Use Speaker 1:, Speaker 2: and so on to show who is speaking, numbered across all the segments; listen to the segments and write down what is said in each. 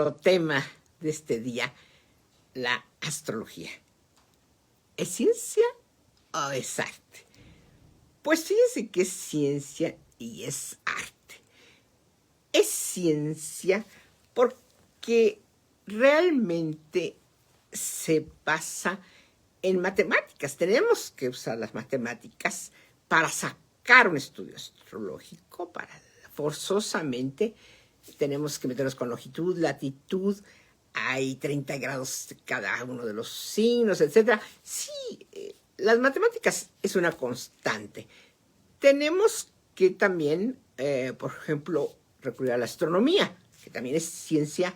Speaker 1: tema de este día, la astrología. ¿Es ciencia o es arte? Pues fíjense que es ciencia y es arte. Es ciencia porque realmente se basa en matemáticas. Tenemos que usar las matemáticas para sacar un estudio astrológico, forzosamente tenemos que meternos con longitud, latitud, hay 30 grados de cada uno de los signos, etc. Sí, las matemáticas es una constante. Tenemos que también, por ejemplo, recurrir a la astronomía, que también es ciencia,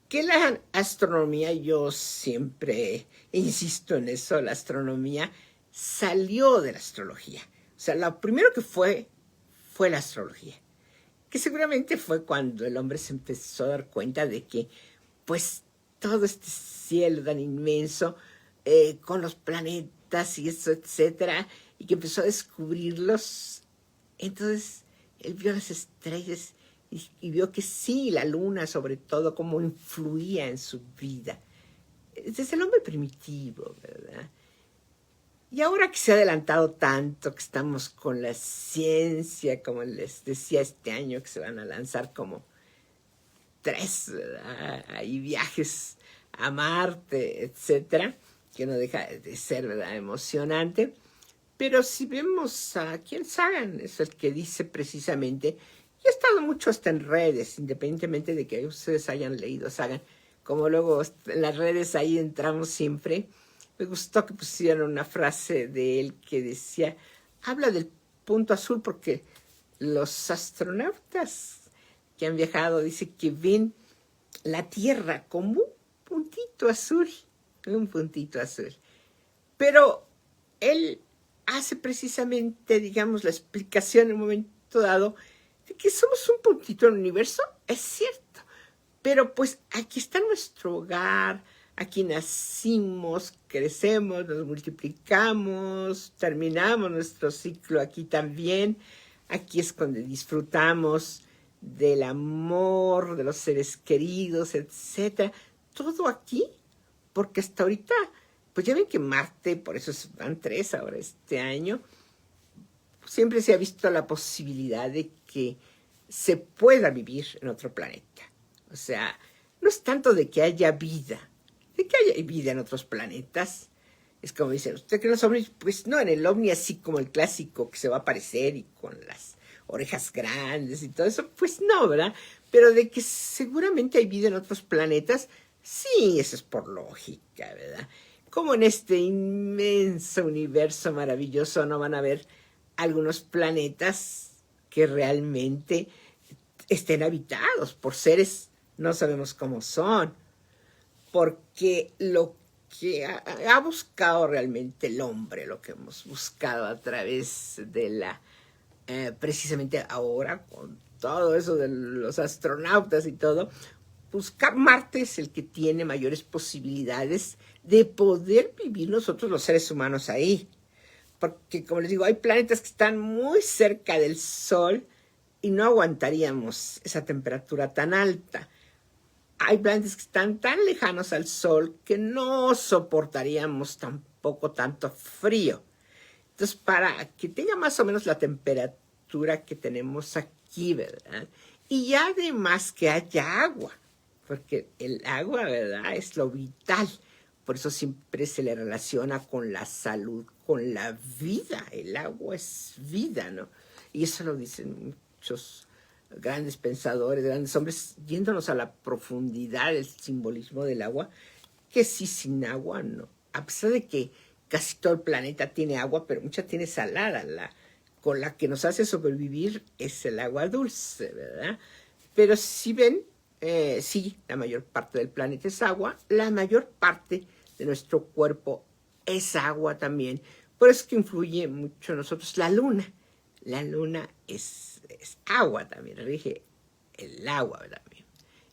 Speaker 1: que la astronomía, yo siempre insisto en eso, la astronomía salió de la astrología. O sea, lo primero que fue la astrología, que seguramente fue cuando el hombre se empezó a dar cuenta de que, pues, todo este cielo tan inmenso, con los planetas y eso, etcétera, y que empezó a descubrirlos. Entonces, él vio las estrellas y vio que sí, la luna, sobre todo, cómo influía en su vida. Desde el hombre primitivo, ¿verdad? Y ahora que se ha adelantado tanto, que estamos con la ciencia, como les decía este año, que se van a lanzar como 3, ¿verdad? Hay viajes a Marte, etcétera, que no deja de ser, ¿verdad?, emocionante. Pero si vemos a Ken Sagan, es el que dice precisamente, y ha estado mucho hasta en redes, independientemente de que ustedes hayan leído Sagan, como luego en las redes ahí entramos siempre. Me gustó que pusieron una frase de él que decía, habla del punto azul porque los astronautas que han viajado dicen que ven la Tierra como un puntito azul. Pero él hace precisamente, digamos, la explicación en un momento dado de que somos un puntito en el universo, es cierto, pero pues aquí está nuestro hogar, aquí nacimos, crecemos, nos multiplicamos, terminamos nuestro ciclo aquí también. Aquí es donde disfrutamos del amor, de los seres queridos, etc. Todo aquí, porque hasta ahorita, pues ya ven que Marte, por eso van 3 ahora este año, siempre se ha visto la posibilidad de que se pueda vivir en otro planeta. O sea, no es tanto de que haya vida, de que haya vida en otros planetas. Es como dicen, ¿usted cree en los ovnis? Pues no, en el ovni así como el clásico que se va a aparecer y con las orejas grandes y todo eso, pues no, ¿verdad? Pero de que seguramente hay vida en otros planetas, sí, eso es por lógica, ¿verdad? Como en este inmenso universo maravilloso no van a haber algunos planetas que realmente estén habitados por seres, no sabemos cómo son, porque lo que ha buscado realmente el hombre, lo que hemos buscado a través de la, precisamente ahora, con todo eso de los astronautas y todo, buscar Marte es el que tiene mayores posibilidades de poder vivir nosotros los seres humanos ahí. Porque, como les digo, hay planetas que están muy cerca del Sol y no aguantaríamos esa temperatura tan alta. Hay planetas que están tan lejanos al Sol que no soportaríamos tampoco tanto frío. Entonces, para que tenga más o menos la temperatura que tenemos aquí, ¿verdad? Y además que haya agua, porque el agua, ¿verdad?, es lo vital. Por eso siempre se le relaciona con la salud, con la vida. El agua es vida, ¿no? Y eso lo dicen muchos grandes pensadores, grandes hombres, yéndonos a la profundidad del simbolismo del agua, que sí, sin agua no. A pesar de que casi todo el planeta tiene agua, pero mucha tiene salada. Con la que nos hace sobrevivir es el agua dulce, ¿verdad? Pero si ven, sí, la mayor parte del planeta es agua, la mayor parte de nuestro cuerpo es agua también. Por eso es que influye mucho en nosotros la luna. La luna es agua también, rige el agua, ¿verdad?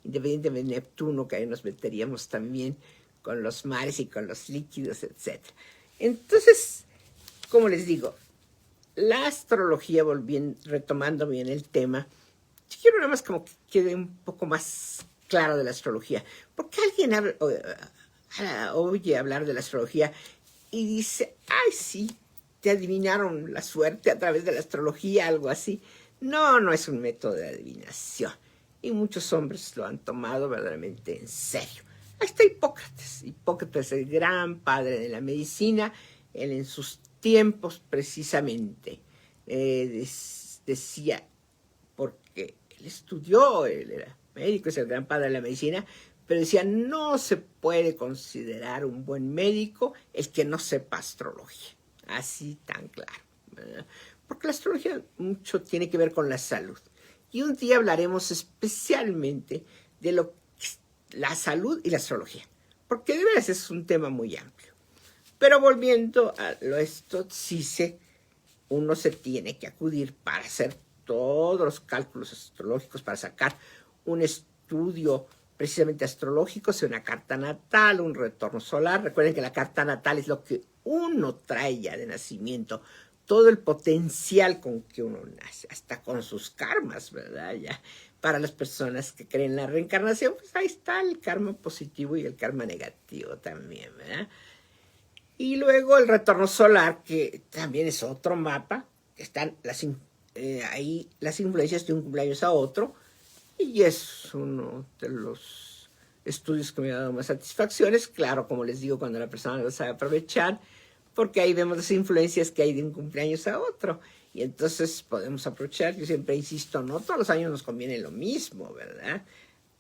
Speaker 1: Independientemente de Neptuno, que ahí nos meteríamos también con los mares y con los líquidos, etc. Entonces, como les digo, la astrología, retomando bien el tema, yo quiero nada más como que quede un poco más claro de la astrología. Porque alguien oye hablar de la astrología y dice, ay, sí, te adivinaron la suerte a través de la astrología, algo así. No, no es un método de adivinación. Y muchos hombres lo han tomado verdaderamente en serio. Ahí está Hipócrates. Hipócrates, el gran padre de la medicina, él en sus tiempos precisamente decía, porque él estudió, él era médico, es el gran padre de la medicina, pero decía, no se puede considerar un buen médico el que no sepa astrología. Así tan claro, ¿verdad? Porque la astrología mucho tiene que ver con la salud. Y un día hablaremos especialmente de la salud y la astrología, porque de veras es un tema muy amplio. Pero volviendo a esto, uno se tiene que acudir para hacer todos los cálculos astrológicos, para sacar un estudio precisamente astrológico, sea una carta natal, un retorno solar. Recuerden que la carta natal es lo que uno trae ya de nacimiento, todo el potencial con que uno nace, hasta con sus karmas, ¿verdad? Ya para las personas que creen en la reencarnación, pues ahí está el karma positivo y el karma negativo también, ¿verdad? Y luego el retorno solar, que también es otro mapa, que están ahí las influencias de un cumpleaños a otro, y es uno de los estudios que me ha dado más satisfacciones, claro, como les digo, cuando la persona lo sabe aprovechar, porque ahí vemos las influencias que hay de un cumpleaños a otro, y entonces podemos aprovechar. Yo siempre insisto, no todos los años nos conviene lo mismo, ¿verdad?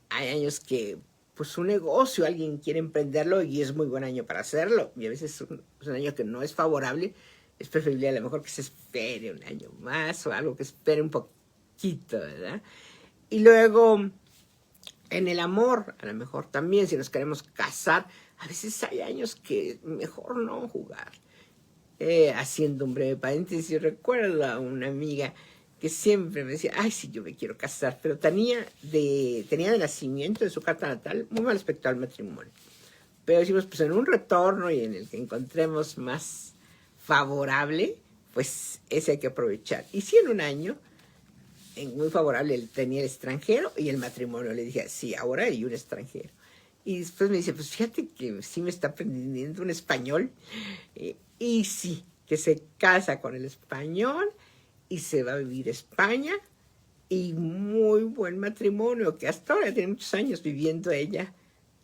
Speaker 1: Hay años que, pues, un negocio, alguien quiere emprenderlo y es muy buen año para hacerlo, y a veces es un año que no es favorable. Es preferible a lo mejor que se espere un año más o algo que espere un poquito, ¿verdad? Y luego, en el amor, a lo mejor también, si nos queremos casar, a veces hay años que mejor no jugar. Haciendo un breve paréntesis, yo recuerdo a una amiga que siempre me decía, ay, sí, yo me quiero casar, pero tenía de nacimiento en su carta natal muy mal aspecto al matrimonio. Pero decimos, pues en un retorno y en el que encontremos más favorable, pues ese hay que aprovechar. Y si en un año muy favorable él tenía el extranjero y el matrimonio, le dije, sí, ahora hay un extranjero. Y después me dice, pues fíjate que sí me está aprendiendo un español, y sí, que se casa con el español y se va a vivir a España, y muy buen matrimonio, que hasta ahora tiene muchos años viviendo ella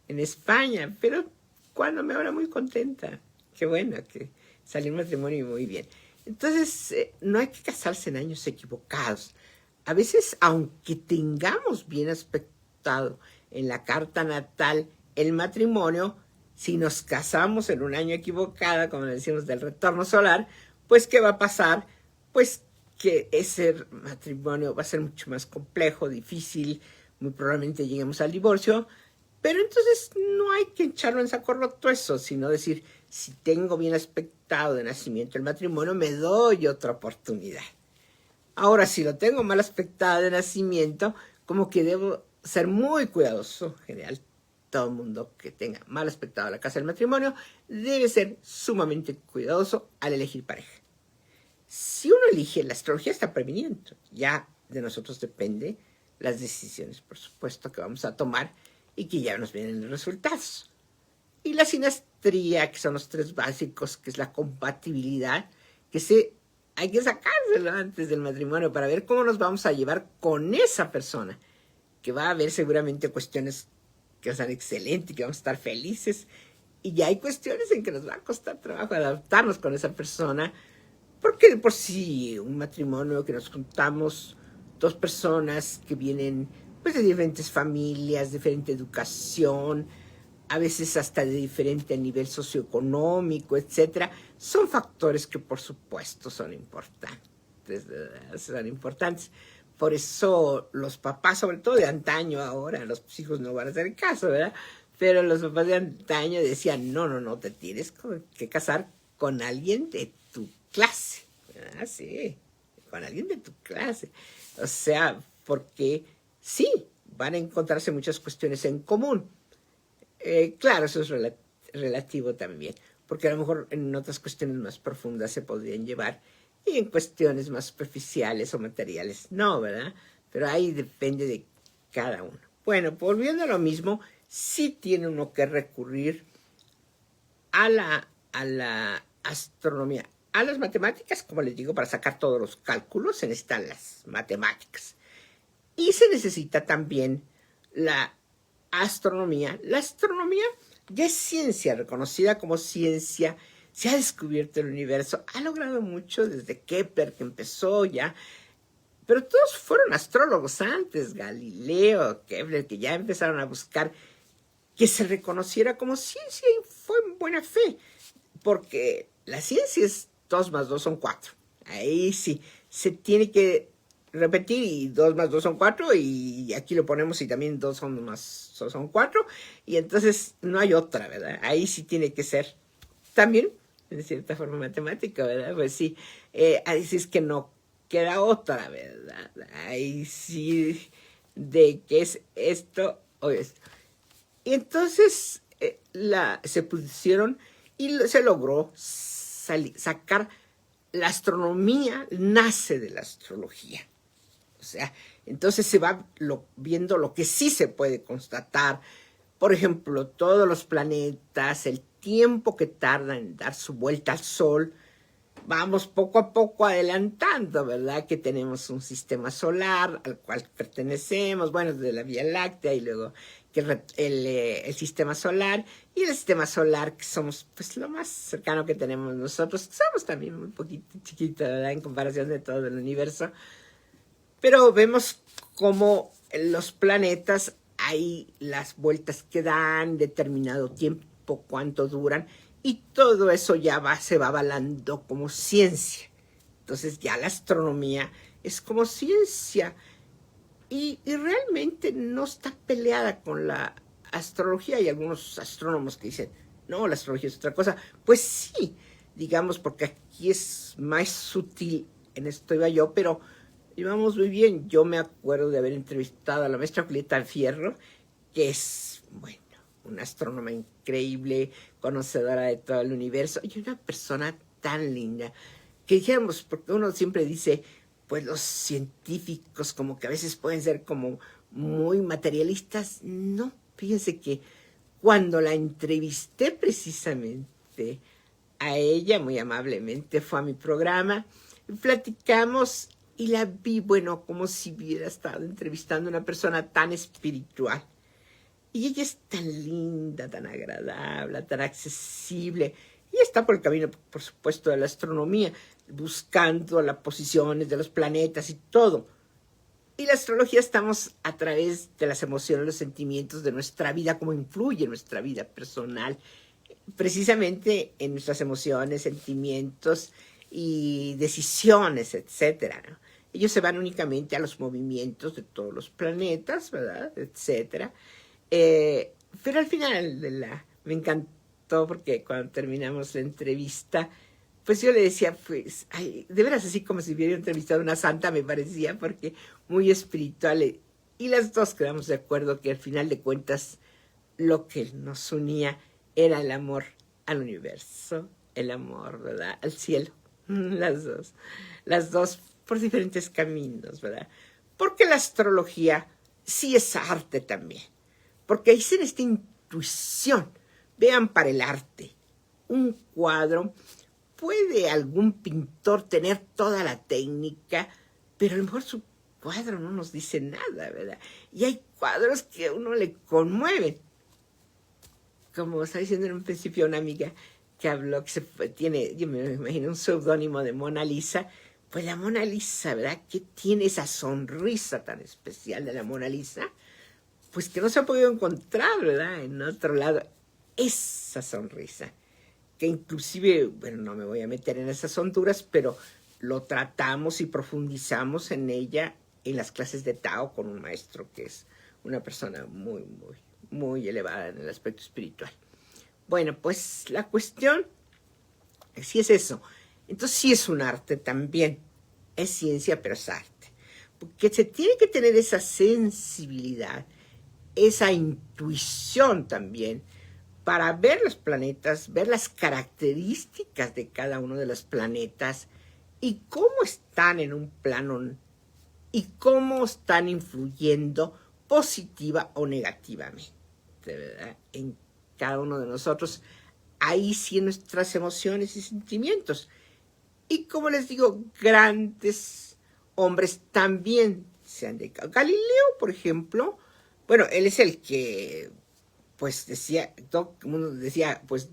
Speaker 1: en España, pero cuando me habla muy contenta. Qué bueno que salió un matrimonio muy bien. Entonces, no hay que casarse en años equivocados. A veces, aunque tengamos bien aspectado en la carta natal el matrimonio, si nos casamos en un año equivocado, como decimos del retorno solar, pues ¿qué va a pasar? Pues que ese matrimonio va a ser mucho más complejo, difícil, muy probablemente lleguemos al divorcio. Pero entonces no hay que echarlo en saco roto eso, sino decir, si tengo bien aspectado de nacimiento el matrimonio, me doy otra oportunidad. Ahora, si lo tengo mal aspectado de nacimiento, como que debo ser muy cuidadoso. En general, todo el mundo que tenga mal aspectado la casa del matrimonio debe ser sumamente cuidadoso al elegir pareja. Si uno elige, la astrología está previniendo. Ya de nosotros depende las decisiones, por supuesto, que vamos a tomar y que ya nos vienen los resultados. Y la sinastría, que son los tres básicos, que es la compatibilidad, hay que sacárselo antes del matrimonio para ver cómo nos vamos a llevar con esa persona, que va a haber seguramente cuestiones que van a ser excelentes, que vamos a estar felices, y ya hay cuestiones en que nos va a costar trabajo adaptarnos con esa persona, porque de por sí un matrimonio que nos juntamos dos personas que vienen pues de diferentes familias, diferente educación, a veces hasta de diferente nivel socioeconómico, etcétera, son factores que por supuesto son importantes, ¿verdad? Son importantes. Por eso los papás, sobre todo de antaño ahora, los hijos no van a hacer caso, ¿verdad? Pero los papás de antaño decían, no, te tienes que casar con alguien de tu clase. Ah, sí, con alguien de tu clase. O sea, porque sí, van a encontrarse muchas cuestiones en común. Claro, eso es relativo también, porque a lo mejor en otras cuestiones más profundas se podrían llevar y en cuestiones más superficiales o materiales no, ¿verdad? Pero ahí depende de cada uno. Bueno, volviendo a lo mismo, sí tiene uno que recurrir a la astronomía, a las matemáticas, como les digo, para sacar todos los cálculos, se necesitan las matemáticas. Y se necesita también la astronomía. La astronomía ya es ciencia, reconocida como ciencia, se ha descubierto el universo, ha logrado mucho desde Kepler, que empezó ya, pero todos fueron astrólogos antes, Galileo, Kepler, que ya empezaron a buscar que se reconociera como ciencia y fue en buena fe, porque la ciencia es 2 más 2 son 4. Ahí sí, se tiene que repetir y 2 más 2 son 4 y aquí lo ponemos y también 2 son 4 y entonces no hay otra, ¿verdad? Ahí sí tiene que ser también, de cierta forma, matemática, ¿verdad? Pues sí, ahí sí es que no queda otra, ¿verdad? Ahí sí, de qué es esto o esto. Y entonces se pusieron y se logró sacar la astronomía, nace de la astrología. O sea, entonces se va viendo lo que sí se puede constatar. Por ejemplo, todos los planetas, el tiempo que tardan en dar su vuelta al Sol. Vamos poco a poco adelantando, ¿verdad? Que tenemos un sistema solar al cual pertenecemos, bueno, de la Vía Láctea y luego que el sistema solar y el sistema solar que somos pues lo más cercano que tenemos nosotros. Somos también un poquito chiquitos, ¿verdad? En comparación de todo el universo. Pero vemos cómo los planetas, hay las vueltas que dan, determinado tiempo, cuánto duran, y todo eso ya se va avalando como ciencia. Entonces ya la astronomía es como ciencia y realmente no está peleada con la astrología. Hay algunos astrónomos que dicen, no, la astrología es otra cosa. Pues sí, digamos, porque aquí es más sutil, en esto iba yo, pero íbamos muy bien. Yo me acuerdo de haber entrevistado a la maestra Julieta Fierro, que es, bueno, una astrónoma increíble, conocedora de todo el universo, y una persona tan linda, que dijéramos, porque uno siempre dice, pues los científicos como que a veces pueden ser como muy materialistas. No, fíjense que cuando la entrevisté precisamente a ella, muy amablemente fue a mi programa, platicamos y la vi, bueno, como si hubiera estado entrevistando a una persona tan espiritual. Y ella es tan linda, tan agradable, tan accesible. Y está por el camino, por supuesto, de la astronomía, buscando las posiciones de los planetas y todo. Y la astrología estamos a través de las emociones, los sentimientos de nuestra vida, cómo influye en nuestra vida personal, precisamente en nuestras emociones, sentimientos y decisiones, etcétera, ¿no? Ellos se van únicamente a los movimientos de todos los planetas, ¿verdad? Etcétera. Pero al final me encantó porque cuando terminamos la entrevista, pues yo le decía, pues, ay, de veras así como si hubiera entrevistado a una santa me parecía, porque muy espiritual. Y las dos quedamos de acuerdo que al final de cuentas lo que nos unía era el amor al universo, el amor, ¿verdad? Al cielo, las dos por diferentes caminos, ¿verdad? Porque la astrología sí es arte también. Porque ahí se esta intuición. Vean para el arte. Un cuadro, puede algún pintor tener toda la técnica, pero a lo mejor su cuadro no nos dice nada, ¿verdad? Y hay cuadros que a uno le conmueven. Como estaba diciendo en un principio una amiga que habló, que tiene, yo me imagino, un seudónimo de Mona Lisa. Pues la Mona Lisa, ¿verdad? ¿Qué tiene esa sonrisa tan especial de la Mona Lisa? Pues que no se ha podido encontrar, ¿verdad? En otro lado, esa sonrisa, que inclusive, bueno, no me voy a meter en esas honduras, pero lo tratamos y profundizamos en ella en las clases de Tao con un maestro que es una persona muy, muy, muy elevada en el aspecto espiritual. Bueno, pues la cuestión sí es eso. Entonces sí es un arte también. Es ciencia, pero es arte. Porque se tiene que tener esa sensibilidad, esa intuición también para ver los planetas, ver las características de cada uno de los planetas y cómo están en un plano y cómo están influyendo positiva o negativamente, ¿verdad? En cada uno de nosotros, ahí sí nuestras emociones y sentimientos. Y como les digo, grandes hombres también se han dedicado. Galileo, por ejemplo, bueno, él es el que, pues decía, todo el mundo decía, pues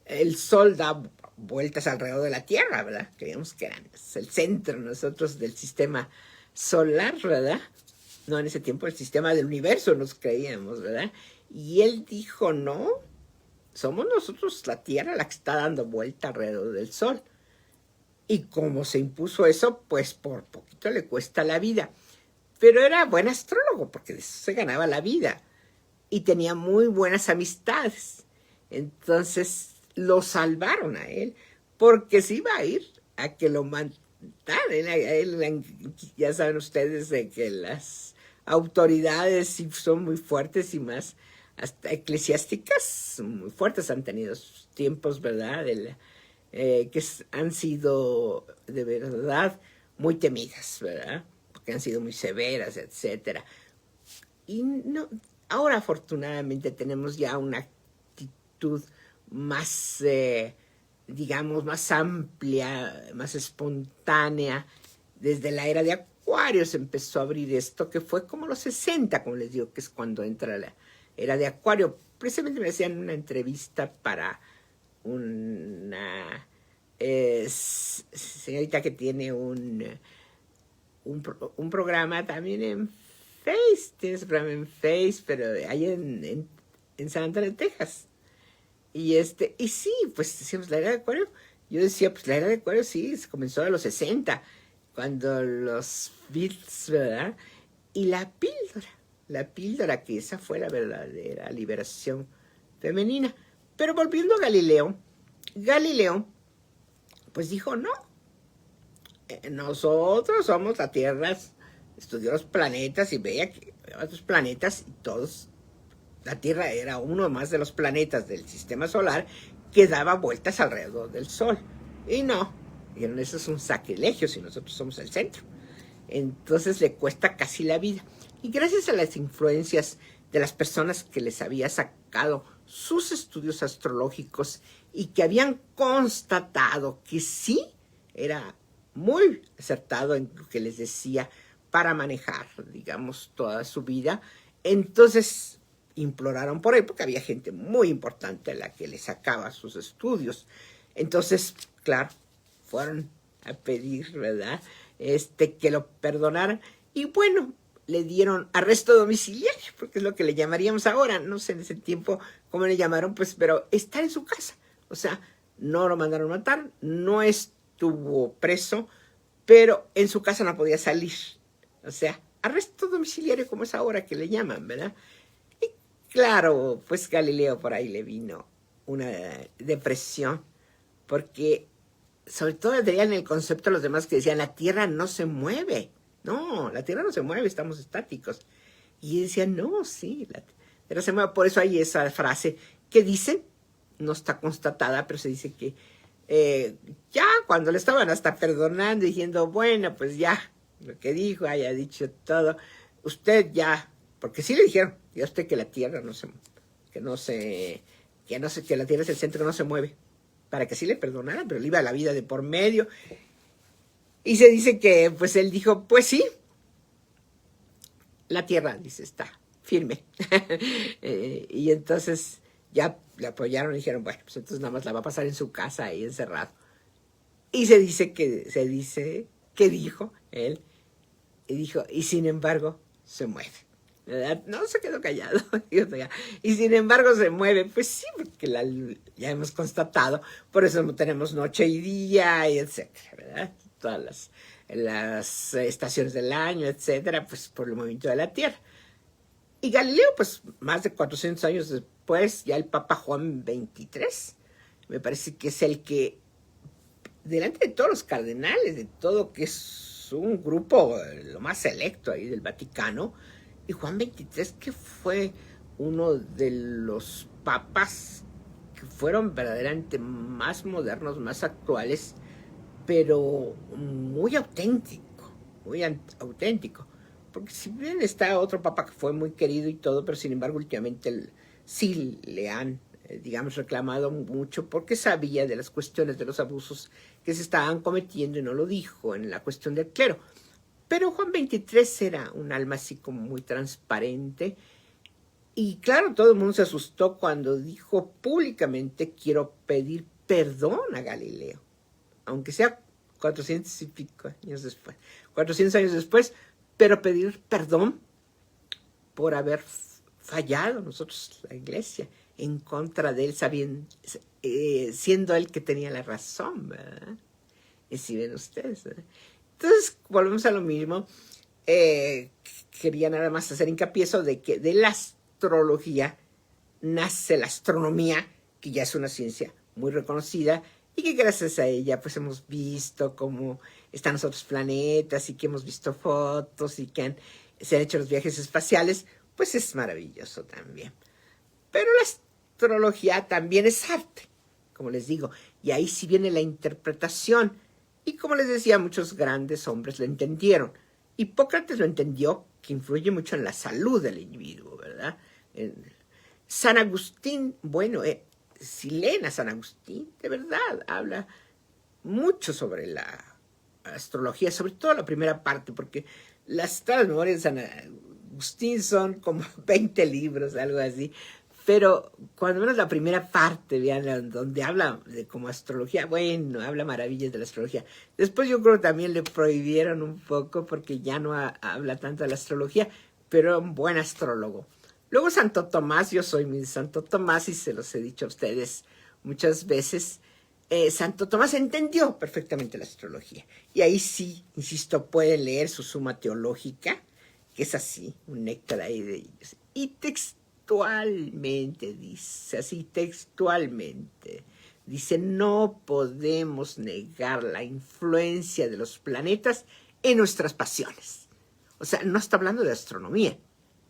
Speaker 1: el sol da vueltas alrededor de la Tierra, ¿verdad? Creíamos que era el centro nosotros del sistema solar, ¿verdad? No, en ese tiempo el sistema del universo nos creíamos, ¿verdad? Y él dijo, no, somos nosotros la Tierra la que está dando vuelta alrededor del sol. Y como se impuso eso, pues por poquito le cuesta la vida. Pero era buen astrólogo, porque de eso se ganaba la vida. Y tenía muy buenas amistades. Entonces lo salvaron a él, porque se iba a ir a que lo mataran. Ya saben ustedes de que las autoridades sí son muy fuertes y más hasta eclesiásticas muy fuertes han tenido sus tiempos, ¿verdad? Que han sido de verdad muy temidas, ¿verdad? Porque han sido muy severas, etcétera. Y no, ahora afortunadamente tenemos ya una actitud más, digamos, más amplia, más espontánea. Desde la era de Acuario se empezó a abrir esto, que fue como los 60, como les digo, que es cuando entra la era de Acuario. Precisamente me hacían una entrevista para una señorita que tiene un programa también en Face, tiene su programa en Face, pero ahí en San Antonio, Texas. Y sí, pues decíamos la era de Acuario. Yo decía, pues la era de Acuario sí, se comenzó a los 60, cuando los Beatles, ¿verdad? Y la píldora, que esa fue la verdadera liberación femenina. Pero volviendo a Galileo, pues dijo, no, nosotros somos la Tierra, estudió los planetas y veía que otros planetas y todos, la Tierra era uno más de los planetas del sistema solar que daba vueltas alrededor del Sol. Y no, dijeron, eso es un sacrilegio si nosotros somos el centro. Entonces le cuesta casi la vida. Y gracias a las influencias de las personas que les había sacado sus estudios astrológicos y que habían constatado que sí era muy acertado en lo que les decía para manejar, digamos, toda su vida, entonces imploraron por él, porque había gente muy importante a la que le sacaba sus estudios. Entonces, claro, fueron a pedir, ¿verdad?, que lo perdonaran. Y bueno, le dieron arresto domiciliario, porque es lo que le llamaríamos ahora. No sé en ese tiempo cómo le llamaron, pues, pero estar en su casa. O sea, no lo mandaron a matar, no estuvo preso, pero en su casa no podía salir. O sea, arresto domiciliario como es ahora que le llaman, ¿verdad? Y claro, pues Galileo por ahí le vino una depresión, porque sobre todo tenían el concepto los demás que decían, la Tierra no se mueve. No, la Tierra no se mueve, estamos estáticos. Y decían, no, sí, la Tierra se mueve. Por eso hay esa frase que dicen, no está constatada, pero se dice que ya cuando le estaban hasta perdonando, diciendo, bueno, pues ya, lo que dijo, haya dicho todo, usted ya, porque sí le dijeron, ya usted que la Tierra no se, que la Tierra es el centro, no se mueve, para que sí le perdonaran, pero le iba la vida de por medio. Y se dice que, pues él dijo, pues sí, la Tierra, dice, está firme. Y entonces ya le apoyaron y dijeron, bueno, pues entonces nada más la va a pasar en su casa ahí encerrado. Y se dice que dijo él, y dijo, y sin embargo se mueve. ¿Verdad? No se quedó callado. Y sin embargo se mueve. Pues sí, porque ya hemos constatado, por eso no tenemos noche y día, y etcétera, ¿verdad? Todas las estaciones del año, etcétera, pues por el movimiento de la Tierra. Y Galileo, pues más de 400 años después, ya el Papa Juan XXIII, me parece que es el que, delante de todos los cardenales, de todo, que es un grupo lo más selecto ahí del Vaticano, y Juan XXIII, que fue uno de los papas que fueron verdaderamente más modernos, más actuales, pero muy auténtico, porque si bien está otro papa que fue muy querido y todo, pero sin embargo últimamente sí le han, digamos, reclamado mucho porque sabía de las cuestiones de los abusos que se estaban cometiendo y no lo dijo en la cuestión del clero. Pero Juan XXIII era un alma así como muy transparente y claro, todo el mundo se asustó cuando dijo públicamente: quiero pedir perdón a Galileo, aunque sea 400 y pico años después, 400 años después, pero pedir perdón por haber fallado nosotros, la iglesia, en contra de él, sabiendo, siendo él que tenía la razón, ¿verdad? Y si ven ustedes, ¿verdad? Entonces, volvemos a lo mismo. Quería nada más hacer hincapié de que de la astrología nace la astronomía, que ya es una ciencia muy reconocida, y que gracias a ella pues hemos visto cómo están los otros planetas y que hemos visto fotos y que se han hecho los viajes espaciales, pues es maravilloso también. Pero la astrología también es arte, como les digo, y ahí sí viene la interpretación. Y como les decía, muchos grandes hombres lo entendieron. Hipócrates lo entendió, que influye mucho en la salud del individuo, ¿verdad? San Agustín, bueno, si leen a San Agustín, de verdad, habla mucho sobre la astrología, sobre todo la primera parte, porque todas las memorias de San Agustín son como 20 libros, algo así, pero cuando menos la primera parte, vean, donde habla de como astrología, bueno, habla maravillas de la astrología. Después yo creo que también le prohibieron un poco porque ya no habla tanto de la astrología, pero un buen astrólogo. Luego Santo Tomás, yo soy mi Santo Tomás y se los he dicho a ustedes muchas veces. Santo Tomás entendió perfectamente la astrología. Y ahí sí, insisto, pueden leer su Suma Teológica, que es así, un néctar ahí de ellos. Y textualmente dice, así textualmente, dice: no podemos negar la influencia de los planetas en nuestras pasiones. O sea, no está hablando de astronomía.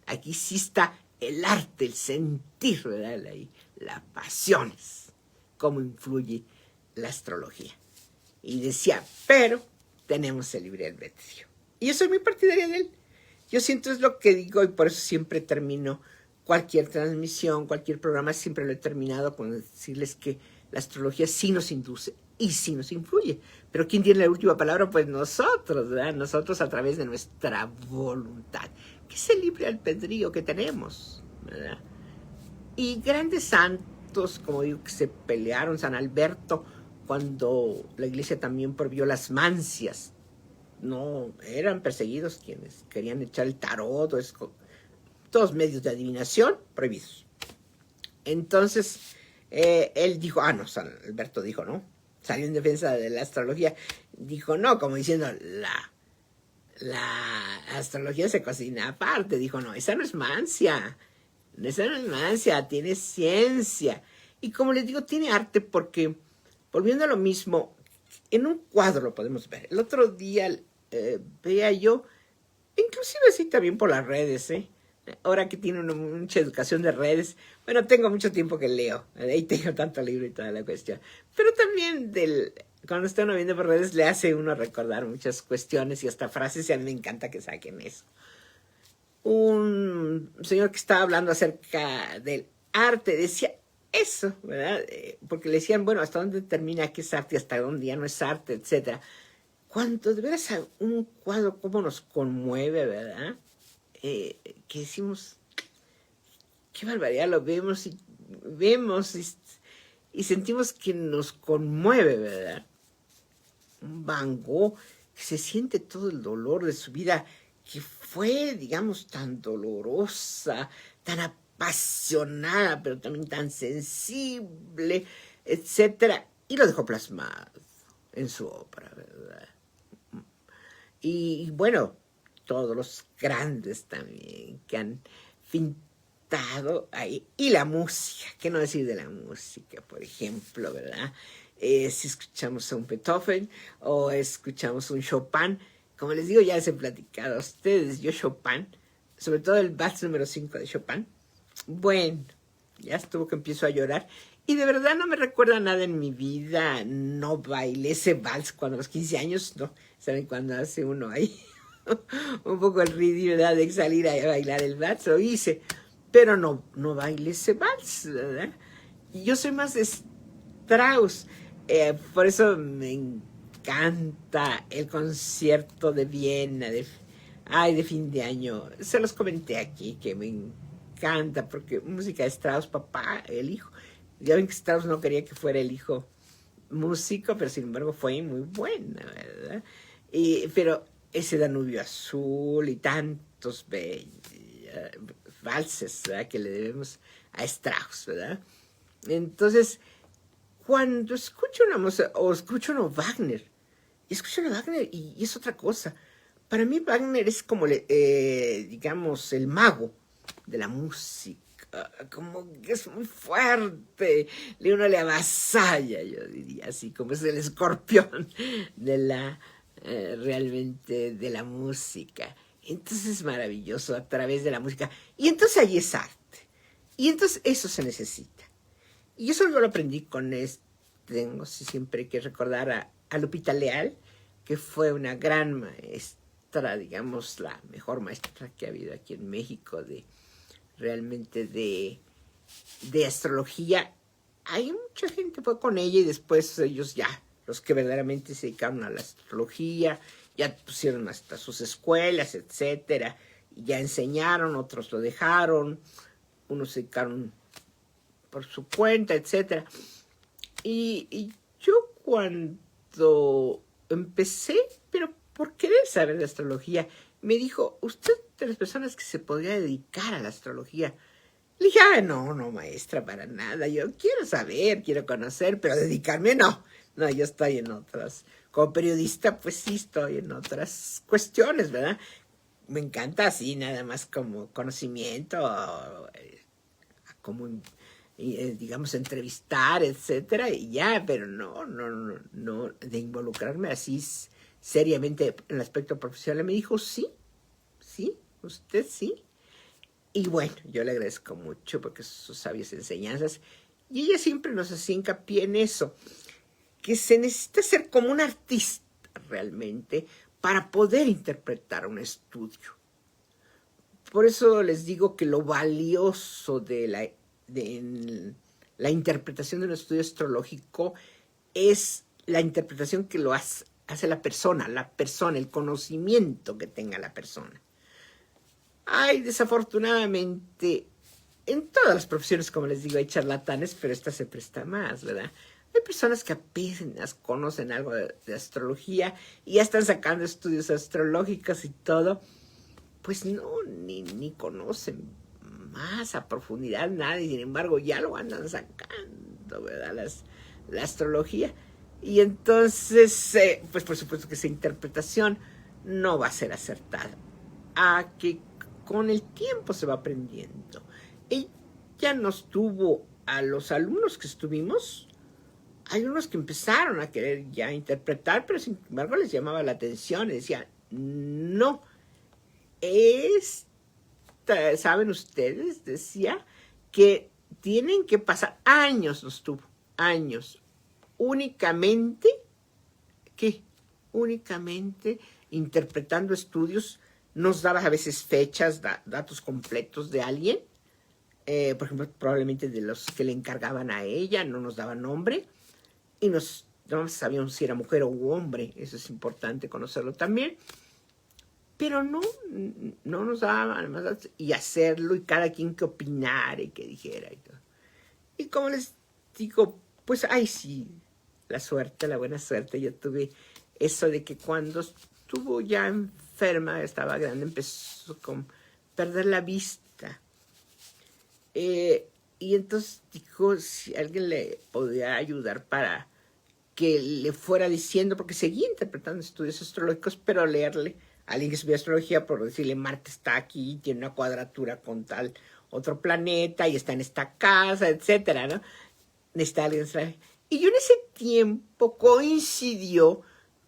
Speaker 1: Aquí sí está el arte, el sentir, ¿verdad? Las pasiones, cómo influye la astrología. Y decía, pero tenemos el libre albedrío. Y yo soy muy partidaria de él. Yo siento es lo que digo y por eso siempre termino cualquier transmisión, cualquier programa, siempre lo he terminado con decirles que la astrología sí nos induce y sí nos influye. Pero ¿quién tiene la última palabra? Pues nosotros, ¿verdad? Nosotros a través de nuestra voluntad, que es el libre albedrío que tenemos, ¿verdad? Y grandes santos, como digo, que se pelearon, San Alberto, cuando la iglesia también prohibió las mancias, no, eran perseguidos quienes querían echar el tarot, todos medios de adivinación prohibidos. Entonces, él dijo, no, San Alberto dijo, no, salió en defensa de la astrología, dijo no, como diciendo, la astrología se cocina aparte, dijo, no, esa no es mancia, tiene ciencia. Y como les digo, tiene arte porque, volviendo a lo mismo, en un cuadro lo podemos ver. El otro día veía yo, inclusive así también por las redes, ahora que tiene mucha educación de redes, bueno, tengo mucho tiempo que leo, ahí tengo tanto libro y toda la cuestión, pero también cuando está uno viendo por redes le hace uno recordar muchas cuestiones y hasta frases, y a mí me encanta que saquen eso. Un señor que estaba hablando acerca del arte decía eso, ¿verdad? Porque le decían, bueno, ¿hasta dónde termina qué es arte y hasta dónde ya no es arte, etcétera? Cuando de veras un cuadro cómo nos conmueve, ¿verdad? Que decimos, qué barbaridad, lo vemos y sentimos que nos conmueve, ¿verdad? Un Van Gogh, que se siente todo el dolor de su vida, que fue, digamos, tan dolorosa, tan apasionada, pero también tan sensible, etcétera, y lo dejó plasmado en su obra, ¿verdad? Y bueno, todos los grandes también que han pintado ahí. Y la música, ¿qué no decir de la música? Por ejemplo, ¿verdad? Si escuchamos a un Beethoven o escuchamos un Chopin, como les digo, ya les he platicado a ustedes, yo Chopin, sobre todo el Vals número 5 de Chopin, bueno, ya estuvo que empiezo a llorar. Y de verdad no me recuerda nada en mi vida, no bailé ese vals cuando a los 15 años, no, ¿saben cuándo hace uno ahí? un poco el ridículo, ¿verdad?, de salir a bailar el vals, lo hice, pero no bailé ese vals, ¿verdad? Y yo soy más de Strauss, por eso me encanta el concierto de Viena, de fin de año. Se los comenté aquí, que me encanta, porque música de Strauss, papá, el hijo. Ya ven que Strauss no quería que fuera el hijo músico, pero sin embargo fue muy buena, ¿verdad? Pero ese Danubio Azul y tantos valses, ¿verdad?, que le debemos a Strauss, ¿verdad? Entonces, cuando escucho una música, o escucho uno Wagner, y es otra cosa. Para mí Wagner es como, digamos, el mago de la música. Como que es muy fuerte, uno le avasalla, yo diría, así como es el escorpión realmente de la música. Entonces es maravilloso a través de la música. Y entonces ahí es arte. Y entonces eso se necesita. Y eso yo lo aprendí con tengo siempre que recordar a Lupita Leal, que fue una gran maestra, digamos, la mejor maestra que ha habido aquí en México realmente de astrología. Hay mucha gente que fue con ella y después ellos ya, los que verdaderamente se dedicaron a la astrología, ya pusieron hasta sus escuelas, etcétera, y ya enseñaron, otros lo dejaron, unos se dedicaron por su cuenta, etcétera. Y yo cuando empecé, pero por querer saber de astrología, me dijo, usted de las personas que se podría dedicar a la astrología. Le dije, no, maestra, para nada. Yo quiero saber, quiero conocer, pero dedicarme no. No, yo estoy en otras. Como periodista, pues sí estoy en otras cuestiones, ¿verdad? Me encanta así, nada más como conocimiento, como, digamos, entrevistar, etcétera, y ya, pero no, de involucrarme así seriamente en el aspecto profesional. Me dijo, sí, usted sí. Y bueno, yo le agradezco mucho porque sus sabias enseñanzas. Y ella siempre nos hacía hincapié en eso, que se necesita ser como un artista realmente para poder interpretar un estudio. Por eso les digo que lo valioso de la interpretación de un estudio astrológico es la interpretación que lo hace la persona, el conocimiento que tenga la persona. Hay, desafortunadamente, en todas las profesiones, como les digo, hay charlatanes, pero esta se presta más, ¿verdad? Hay personas que apenas conocen algo de astrología y ya están sacando estudios astrológicos y todo. Pues no, ni conocen más a profundidad nada, y sin embargo ya lo andan sacando, ¿verdad? La astrología. Y entonces, pues por supuesto que esa interpretación no va a ser acertada. A que con el tiempo se va aprendiendo. Ella nos tuvo a los alumnos que estuvimos. Hay unos que empezaron a querer ya interpretar, pero sin embargo les llamaba la atención y decían, no, ¿saben ustedes? Decía que tienen que pasar años, nos tuvo, años, únicamente interpretando estudios. Nos daba a veces fechas, datos completos de alguien, por ejemplo, probablemente de los que le encargaban a ella, no nos daba nombre, y no sabíamos si era mujer o hombre, eso es importante conocerlo también, pero no nos daban más, y hacerlo, y cada quien que opinara y que dijera y todo. Y como les digo, pues, sí, la buena suerte, yo tuve eso de que cuando estuvo ya enferma, estaba grande, empezó con perder la vista. Y entonces dijo si alguien le podía ayudar para que le fuera diciendo, porque seguía interpretando estudios astrológicos, pero leerle a alguien que estudia astrología, por decirle, Marte está aquí, tiene una cuadratura con tal otro planeta, y está en esta casa, etcétera, ¿no? Necesita alguien. Y yo en ese tiempo coincidió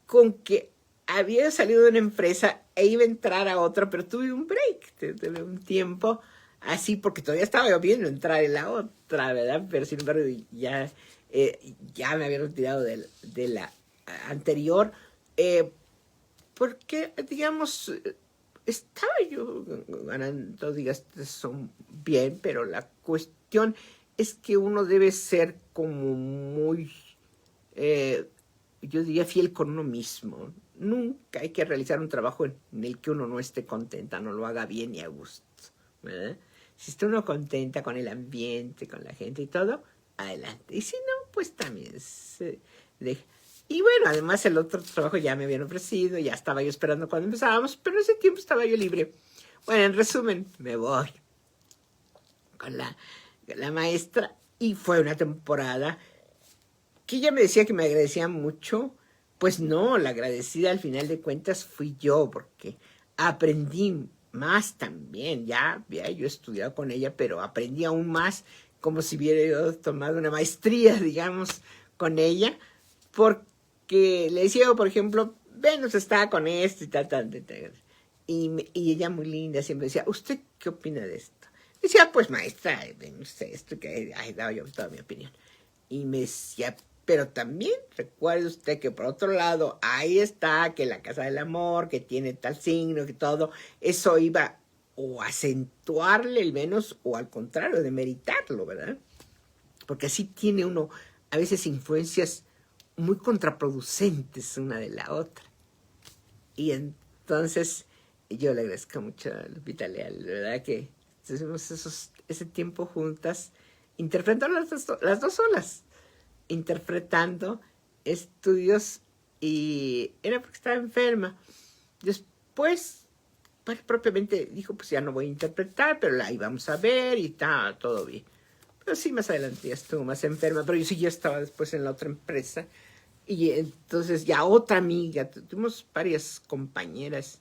Speaker 1: con que había salido de una empresa e iba a entrar a otra, pero tuve un break, tuve un tiempo así, porque todavía estaba viendo entrar en la otra, ¿verdad? Pero sin embargo ya me había retirado de la anterior, porque, digamos, estaba yo ganando, digas, son bien, pero la cuestión es que uno debe ser como muy, yo diría, fiel con uno mismo. Nunca hay que realizar un trabajo en el que uno no esté contenta, no lo haga bien y a gusto, ¿verdad? Si está uno contenta con el ambiente, con la gente y todo, adelante. Y si no, pues también se deja. Y bueno, además el otro trabajo ya me habían ofrecido, ya estaba yo esperando cuando empezábamos, pero en ese tiempo estaba yo libre. Bueno, en resumen, me voy con la maestra y fue una temporada que ella me decía que me agradecía mucho. Pues no, la agradecida al final de cuentas fui yo, porque aprendí más también. Ya había yo estudiado con ella, pero aprendí aún más, como si hubiera yo tomado una maestría, digamos, con ella, porque le decía yo, por ejemplo, Venus está con esto y tal, tal, tal, tal. Y ella muy linda siempre decía, ¿usted qué opina de esto? Decía, pues maestra, no sé, esto que daba yo toda mi opinión. Y me decía, pero también recuerde usted que por otro lado, ahí está, que la casa del amor, que tiene tal signo, que todo, eso iba o a acentuarle el Venus o al contrario, demeritarlo, ¿verdad? Porque así tiene uno a veces influencias muy contraproducentes una de la otra. Y entonces yo le agradezco mucho a Lupita Leal, de verdad que tuvimos ese tiempo juntas, interpretando las dos olas, interpretando estudios, y era porque estaba enferma. Después, pues, propiamente dijo, pues ya no voy a interpretar, pero la íbamos a ver y está todo bien. Pero sí, más adelante ya estuvo más enferma, pero yo sí ya estaba después en la otra empresa. Y entonces ya otra amiga, tuvimos varias compañeras,